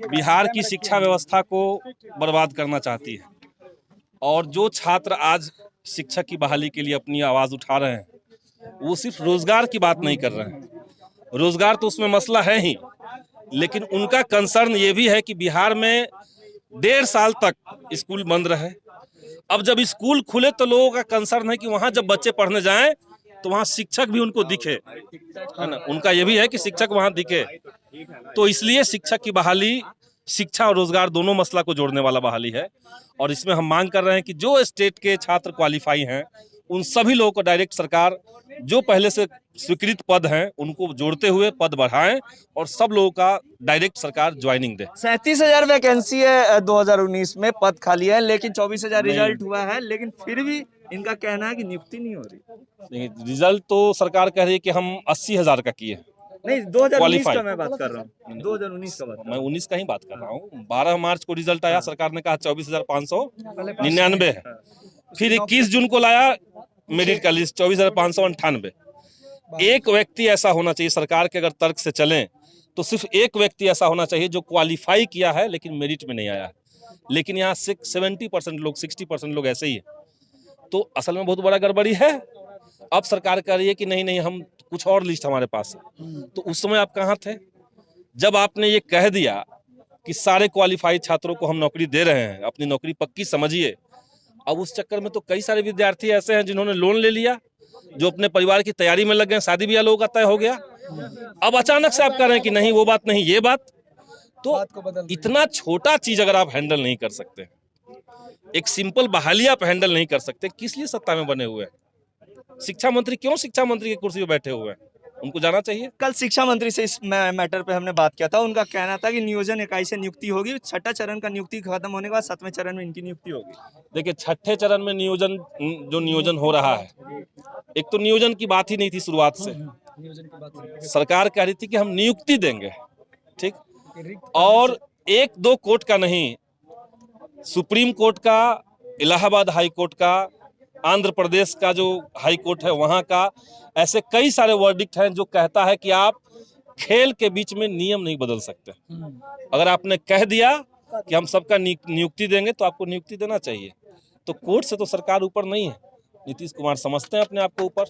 बिहार की शिक्षा व्यवस्था को बर्बाद करना चाहती है। और जो छात्र आज शिक्षक की बहाली के लिए अपनी आवाज़ उठा रहे हैं, वो सिर्फ रोजगार की बात नहीं कर रहे हैं। रोजगार तो उसमें मसला है ही, लेकिन उनका कंसर्न ये भी है कि बिहार में 1.5 साल तक स्कूल बंद रहे। अब जब स्कूल खुले तो लोगों का कंसर्न है कि वहाँ जब बच्चे पढ़ने जाएं तो वहाँ शिक्षक भी उनको दिखे, है ना। उनका ये भी है कि शिक्षक वहाँ दिखे। तो इसलिए शिक्षक की बहाली शिक्षा और रोजगार दोनों मसला को जोड़ने वाला बहाली है। और इसमें हम मांग कर रहे हैं कि जो स्टेट के छात्र क्वालिफाई हैं उन सभी लोगों को डायरेक्ट सरकार जो पहले से स्वीकृत पद हैं उनको जोड़ते हुए पद बढ़ाएं और सब लोगों का डायरेक्ट सरकार ज्वाइनिंग दे। 37,000 वैकेंसी है 2019 में, पद खाली है, लेकिन 24,000 रिजल्ट हुआ है, लेकिन फिर भी इनका कहना है कि नियुक्ति नहीं हो रही। रिजल्ट तो सरकार कह रही है कि हम 80,000 का किए। नहीं, 2019 का मैं बात कर रहा हूँ, 2019 का बात, मैं 19 का ही बात कर रहा हूँ। 12 मार्च को रिजल्ट आया, सरकार ने कहा 24,599 है। फिर 21 जून को लाया मेरिट का लिस्ट 24,598। एक व्यक्ति ऐसा होना चाहिए, सरकार के अगर तर्क से चलें तो सिर्फ एक व्यक्ति ऐसा होना चाहिए जो क्वालिफाई किया है लेकिन मेरिट में नहीं आया है। लेकिन यहाँ 70% लोग, 60% लोग ऐसे ही है। तो असल में बहुत बड़ा गड़बड़ी है। अब सरकार कह रही है कि नहीं हम कुछ और लिस्ट हमारे पास है। तो उस समय आप कहाँ थे जब आपने ये कह दिया कि सारे क्वालिफाइड छात्रों को हम नौकरी दे रहे हैं, अपनी नौकरी पक्की समझिए। अब उस चक्कर में तो कई सारे विद्यार्थी ऐसे हैं जिन्होंने लोन ले लिया, जो अपने परिवार की तैयारी में लग गए, शादी ब्याह लोगों का तय हो गया। अब अचानक से आप कह रहे हैं कि नहीं वो बात नहीं ये बात। तो इतना छोटा चीज अगर आप हैंडल नहीं कर सकते, एक सिंपल बहाली आप हैंडल नहीं कर सकते, किस लिए सत्ता में बने हुए हैं? शिक्षा मंत्री क्यों शिक्षा मंत्री की कुर्सी पर बैठे हुए हैं? उनको जाना चाहिए। कल शिक्षा मंत्री से इस मैटर पे हमने बात किया था। उनका कहना था कि नियोजन इकाई से नियुक्ति होगी, 6ठा चरण का नियुक्ति खत्म होने के बाद 7वें चरण में इनकी नियुक्ति होगी। देखिए, 6ठे चरण में नियोजन हो रहा है। एक तो नियोजन की बात ही नहीं थी शुरुआत से। सरकार कह रही थी कि हम नियुक्ति देंगे, ठीक। और 1-2 कोर्ट का नहीं, सुप्रीम कोर्ट का, इलाहाबाद हाई कोर्ट का, आंध्र प्रदेश का जो हाई कोर्ट है वहां का, ऐसे कई सारे वर्डिक्ट हैं जो कहता है कि आप खेल के बीच में नियम नहीं बदल सकते। अगर आपने कह दिया कि हम सबका नियुक्ति देंगे तो आपको नियुक्ति देना चाहिए। तो कोर्ट से तो सरकार ऊपर नहीं है। नीतीश कुमार समझते हैं अपने आप को ऊपर।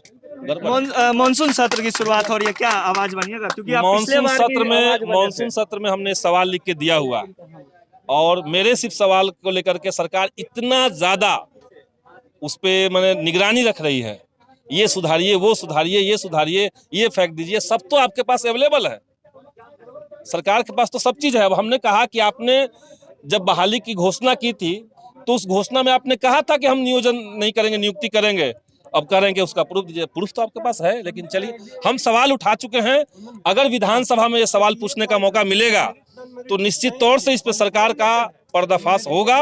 मानसून सत्र की शुरुआत हो रही है, क्या आवाज बनिएगा? क्योंकि मानसून सत्र में हमने सवाल लिख के दिया हुआ, और मेरे सिर्फ सवाल को लेकर के सरकार इतना ज्यादा उस पर मैंने निगरानी रख रही है, ये सुधारिए, वो सुधारिए, ये सुधारिए, ये फेंक दीजिए, सब तो आपके पास अवेलेबल है। सरकार के पास तो सब चीज है। अब हमने कहा कि आपने जब बहाली की घोषणा की थी तो उस घोषणा में आपने कहा था कि हम नियोजन नहीं करेंगे, नियुक्ति करेंगे। अब करेंगे, उसका प्रूफ दीजिए। प्रूफ तो आपके पास है, लेकिन चलिए, हम सवाल उठा चुके हैं। अगर विधानसभा में ये सवाल पूछने का मौका मिलेगा तो निश्चित तौर से इस पे सरकार का पर्दाफाश होगा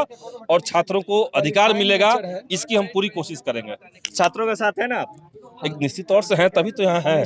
और छात्रों को अधिकार मिलेगा। इसकी हम पूरी कोशिश करेंगे। छात्रों के साथ है ना आप? एक निश्चित तौर से हैं, तभी तो यहाँ है।